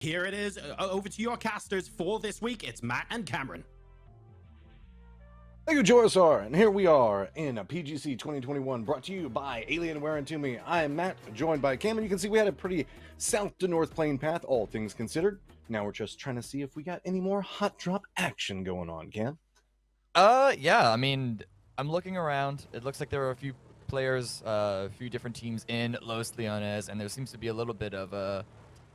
Here it is. Over to your casters for this week. It's Matt and Cameron. Thank you, Jorisar, and here we are in a PGC 2021 brought to you by Alienware and To Me. I am Matt, joined by Cam, and you can see we had a pretty south to north plane path, all things considered. Now we're just trying to see if we got any more hot drop action going on, Cam. Yeah, I mean, I'm looking around. It looks like there are a few players, a few different teams in Los Leones, and there seems to be a little bit of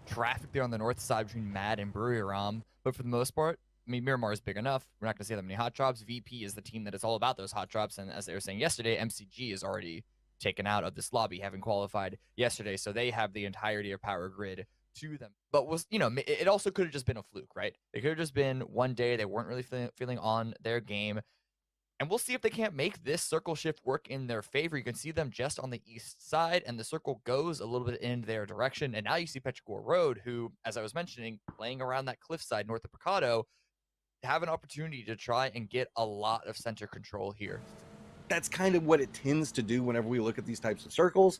traffic there on the north side between Mad and Buriram. But for the most part, I mean, Miramar is big enough. We're not going to see that many hot drops. VP is the team that is all about those hot drops. And as they were saying yesterday, MCG is already taken out of this lobby, having qualified yesterday. So they have the entirety of Power Grid to them. But it also could have just been a fluke, right? It could have just been one day they weren't really feeling on their game. And we'll see if they can't make this circle shift work in their favor. You can see them just on the east side, and the circle goes a little bit in their direction. And now you see Petrichor Road, who, as I was mentioning, playing around that cliffside north of Picado, have an opportunity to try and get a lot of center control here. That's kind of what it tends to do whenever we look at these types of circles.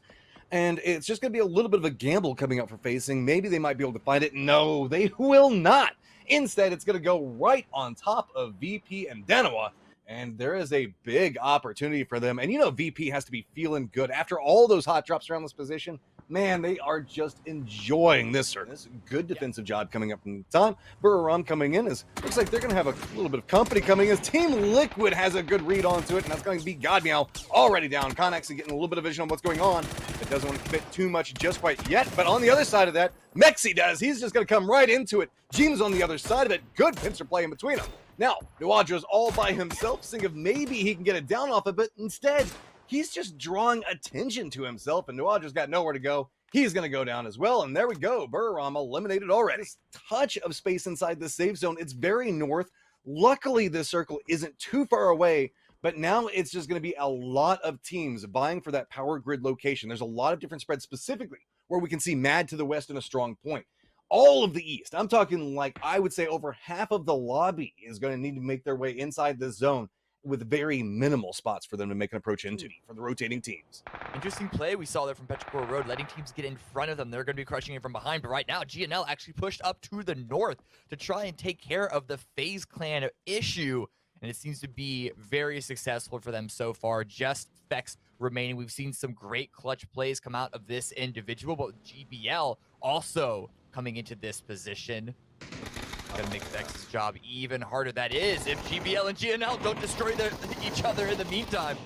And it's just going to be a little bit of a gamble coming up for facing. Maybe they might be able to find it. No, they will not. Instead, it's going to go right on top of VP and Denoa. And there is a big opportunity for them. And you know VP has to be feeling good. After all those hot drops around this position, man, they are just enjoying this service. Good defensive job coming up from the time. Buriram coming in. Looks like they're going to have a little bit of company coming as Team Liquid has a good read onto it. And that's going to be Godmeow already down. Connex getting a little bit of vision on what's going on. It doesn't want to commit too much just quite yet. But on the other side of that, Mexi does. He's just going to come right into it. Jeem's on the other side of it. Good pincer play in between them. Now, Nuadra's all by himself, thinking of maybe he can get it down off of it. Instead, he's just drawing attention to himself, and Nuadra's got nowhere to go. He's going to go down as well, and there we go. Buriram eliminated already. This touch of space inside the safe zone. It's very north. Luckily, this circle isn't too far away, but now it's just going to be a lot of teams vying for that power grid location. There's a lot of different spreads, specifically where we can see Mad to the west and a strong point. All of the east, I'm talking like I would say over half of the lobby is going to need to make their way inside this zone with very minimal spots for them to make an approach into for the rotating teams. Interesting play we saw there from Petrichor Road, letting teams get in front of them. They're going to be crushing it from behind, but right now GNL actually pushed up to the north to try and take care of the FaZe Clan issue, and it seems to be very successful for them so far. Just Fex remaining. We've seen some great clutch plays come out of this individual, but GBL also coming into this position. Gonna make Vex's job even harder. That is, if GBL and GNL don't destroy each other in the meantime.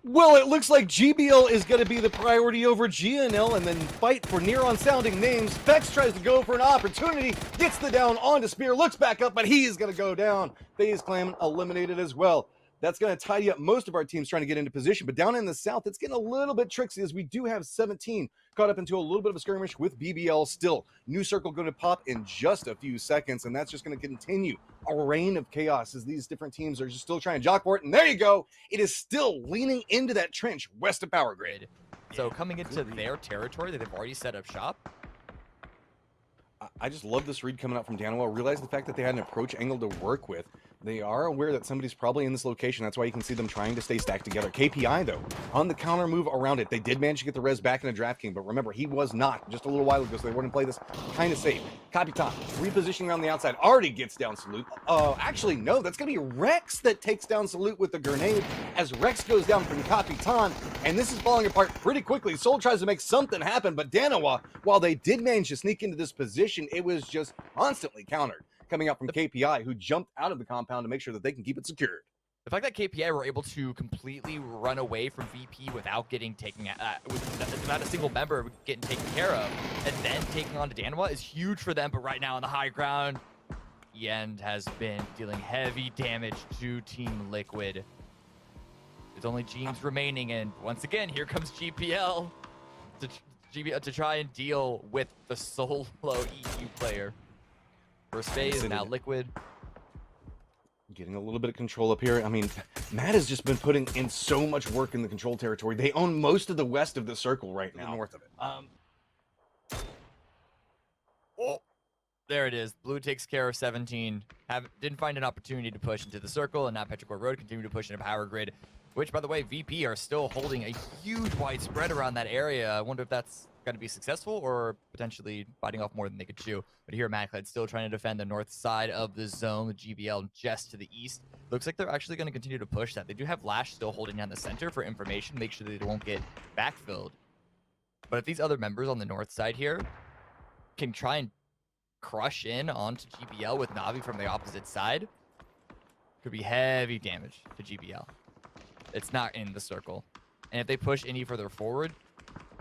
Well, it looks like GBL is going to be the priority over GNL and then fight for near-on sounding names. Vex tries to go for an opportunity, gets the down onto Spear, looks back up, but he's going to go down. FaZe Clan eliminated as well. That's going to tidy up most of our teams trying to get into position. But down in the south, it's getting a little bit tricksy as we do have 17 caught up into a little bit of a skirmish with BBL still. New circle going to pop in just a few seconds, and that's just going to continue a reign of chaos as these different teams are just still trying to jock for it. And there you go. It is still leaning into that trench west of Power Grid. So coming into their territory that they've already set up shop. I just love this read coming out from Danwell. Realize the fact that they had an approach angle to work with. They are aware that somebody's probably in this location. That's why you can see them trying to stay stacked together. KPI, though, on the counter move around it. They did manage to get the res back in a Draft King, but remember, he was not just a little while ago, so they wanted to play this kind of safe. Capitan, repositioning on the outside, already gets down Salute. Actually, no, that's going to be Rex that takes down Salute with the grenade as Rex goes down from Capitan, and this is falling apart pretty quickly. Soul tries to make something happen, but Danawa, while they did manage to sneak into this position, it was just constantly countered. Coming up from KPI, who jumped out of the compound to make sure that they can keep it secured. The fact that KPI were able to completely run away from VP without getting taken, without a single member getting taken care of, and then taking on to Danawa is huge for them. But right now on the high ground, Yend has been dealing heavy damage to Team Liquid. There's only Jeems remaining, and once again, here comes GPL to try and deal with the solo EU player. First phase, now Liquid. Getting a little bit of control up here. I mean, Matt has just been putting in so much work in the control territory. They own most of the west of the circle right now. North of it. Oh, there it is. Blue takes care of 17. Didn't find an opportunity to push into the circle, and now Petrichor Road continue to push into Power Grid, which, by the way, VP are still holding a huge wide spread around that area. I wonder if that's going to be successful or potentially biting off more than they could chew. But here, Maclad still trying to defend the north side of the zone, the GBL just to the east. Looks like they're actually going to continue to push that. They do have Lash still holding down the center for information, make sure they won't get backfilled. But if these other members on the north side here can try and crush in onto GBL with Na'Vi from the opposite side, could be heavy damage to GBL. It's not in the circle. And if they push any further forward,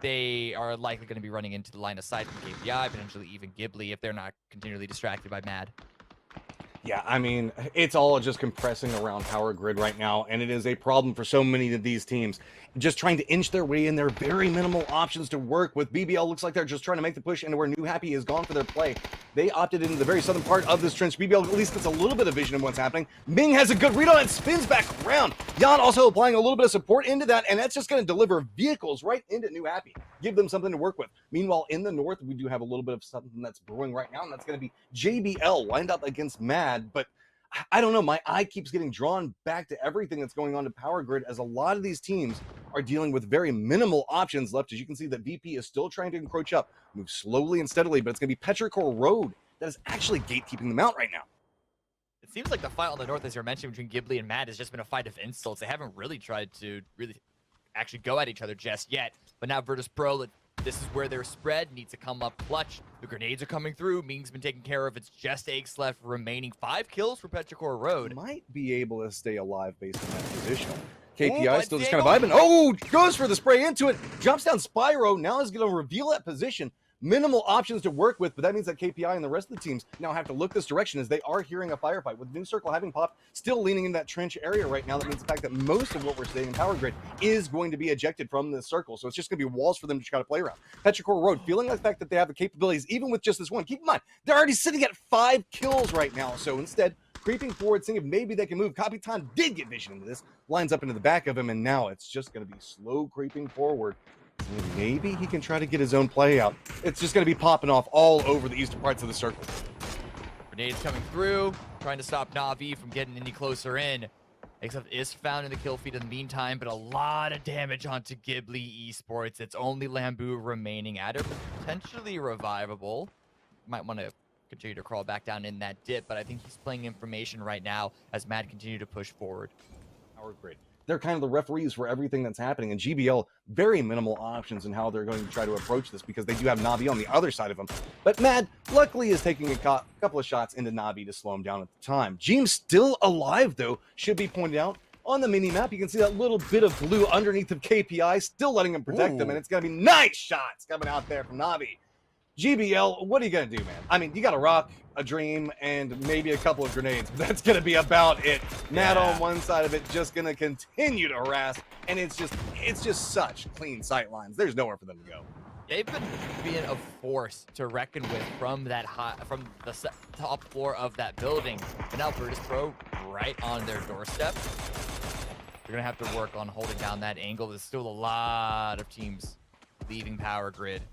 they are likely going to be running into the line of sight from KPI, potentially even Ghibli if they're not continually distracted by Mad. Yeah, I mean, it's all just compressing around Power Grid right now, and it is a problem for so many of these teams. Just trying to inch their way in there, very minimal options to work with. BBL looks like they're just trying to make the push into where New Happy is gone for their play. They opted into the very southern part of this trench. BBL at least gets a little bit of vision of what's happening. Ming has a good read on it, spins back around. Yan also applying a little bit of support into that, and that's just going to deliver vehicles right into New Happy. Give them something to work with. Meanwhile, in the north, we do have a little bit of something that's brewing right now, and that's going to be JBL lined up against Mad, but I don't know. My eye keeps getting drawn back to everything that's going on to Power Grid as a lot of these teams are dealing with very minimal options left. As you can see, that VP is still trying to encroach up, move slowly and steadily, but it's going to be Petrichor Road that is actually gatekeeping them out right now. It seems like the fight on the north, as you're mentioning, between Ghibli and Mad has just been a fight of insults. They haven't really tried to actually go at each other just yet. But now Virtus Pro, this is where their spread needs to come up clutch. The grenades are coming through. Ming's been taken care of. It's just Eggs left remaining. 5 kills for Petrichor Road. Might be able to stay alive based on that position. KPI still just kind of vibing. Oh, goes for the spray into it. Jumps down Spyro. Now is going to reveal that position. Minimal options to work with, but that means that KPI and the rest of the teams now have to look this direction as they are hearing a firefight. With New Circle having popped, still leaning in that trench area right now. That means the fact that most of what we're seeing in Power Grid is going to be ejected from the circle. So it's just going to be walls for them to try to play around. Petrichor Road, feeling like the fact that they have the capabilities, even with just this one. Keep in mind, they're already sitting at 5 kills right now. So instead, creeping forward, seeing if maybe they can move. Kapitan did get vision into this, lines up into the back of him, and now it's just going to be slow creeping forward. And maybe he can try to get his own play out. It's just going to be popping off all over the eastern parts of the circle. Grenades coming through, trying to stop Na'Vi from getting any closer in. Except is found in the kill feed in the meantime, but a lot of damage onto Ghibli Esports. It's only Lambu remaining at it, potentially revivable. Might want to continue to crawl back down in that dip, but I think he's playing information right now as Mad continue to push forward. Power Grid. They're kind of the referees for everything that's happening, and GBL, very minimal options in how they're going to try to approach this because they do have Na'Vi on the other side of them. But Mad, luckily, is taking a couple of shots into Na'Vi to slow him down at the time. Jeem's still alive, though, should be pointed out. On the mini-map, you can see that little bit of blue underneath of KPI, still letting him protect them, and it's going to be nice shots coming out there from Na'Vi. GBL, what are you going to do, man? I mean, you got a rock, a dream, and maybe a couple of grenades. But that's going to be about it. Mad on one side of it, just going to continue to harass, and it's just such clean sight lines. There's nowhere for them to go. They've been being a force to reckon with from the top floor of that building. But now Virtus Pro right on their doorstep. They're going to have to work on holding down that angle. There's still a lot of teams leaving Power Grid.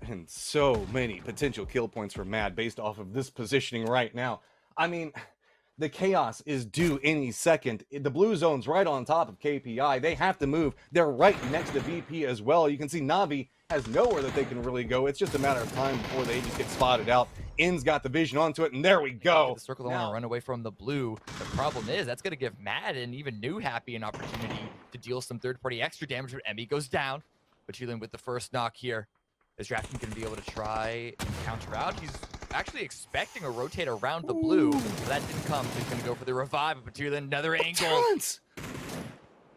And so many potential kill points for Mad based off of this positioning right now. I mean, the chaos is due any second. The blue zone's right on top of KPI. They have to move. They're right next to VP as well. You can see Na'Vi has nowhere that they can really go. It's just a matter of time before they just get spotted out. In's got the vision onto it, and there we go. The circle don't want to run away from the blue. The problem is that's going to give Mad and even New Happy an opportunity to deal some third-party extra damage when Emmy goes down. But Cheelan with the first knock here. Is Drafton going to be able to try and counter out? He's actually expecting a rotate around the blue. But that didn't come, so he's going to go for the revive. But Cheelan, another angle. Talents.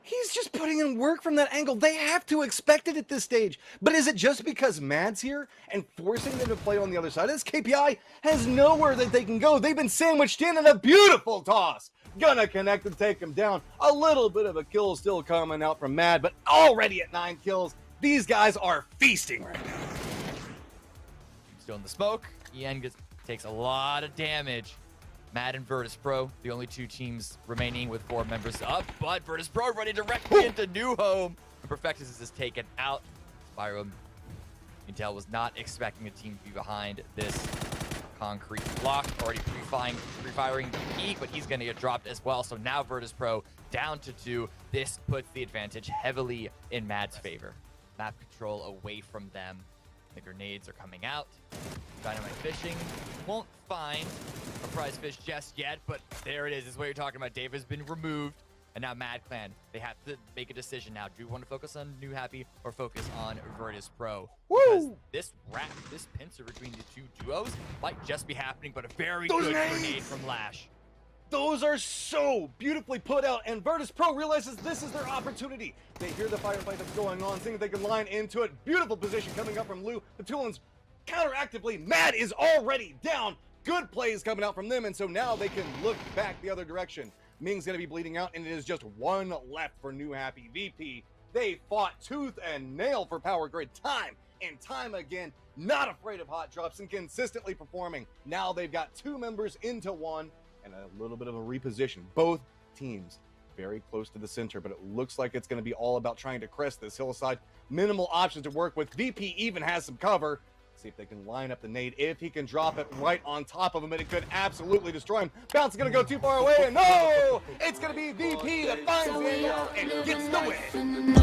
He's just putting in work from that angle. They have to expect it at this stage. But is it just because Mad's here and forcing them to play on the other side? This KPI has nowhere that they can go. They've been sandwiched in a beautiful toss. Gonna connect and take him down. A little bit of a kill still coming out from Mad, but already at 9 kills. These guys are feasting right now. Still in the smoke. Ian takes a lot of damage. Mad and Virtus Pro, the only 2 teams remaining with 4 members up, but Virtus Pro running directly into New Home. And Perfectus is taken out. Spyro, you can tell, was not expecting a team to be behind this concrete block. Already pre-firing the peak, but he's going to get dropped as well. So now Virtus Pro down to 2. This puts the advantage heavily in Mad's favor. map control away from them. The grenades are coming out. Dynamite fishing won't find a prize fish just yet, but there it is. This is what you're talking about. Dave has been removed, and now Mad Clan, they have to make a decision now. Do you want to focus on New Happy or focus on Virtus Pro? Because this pincer between the two duos might just be happening, but a very good grenade from Lash. Those are so beautifully put out, and Virtus Pro realizes this is their opportunity. They hear the firefight that's going on, think they can line into it. Beautiful position coming up from Lou. The Tulans counteractively. Mad is already down. Good plays coming out from them, and so now they can look back the other direction. Ming's going to be bleeding out, and it is just one left for New Happy. VP, they fought tooth and nail for Power Grid time and time again. Not afraid of hot drops and consistently performing. Now they've got two members into one. And a little bit of a reposition. Both teams very close to the center, but it looks like it's going to be all about trying to crest this hillside. Minimal options to work with. VP even has some cover. See if they can line up the nade. If he can drop it right on top of him, and it could absolutely destroy him. Bounce is going to go too far away, and no! It's going to be VP that finds the angle and gets the win.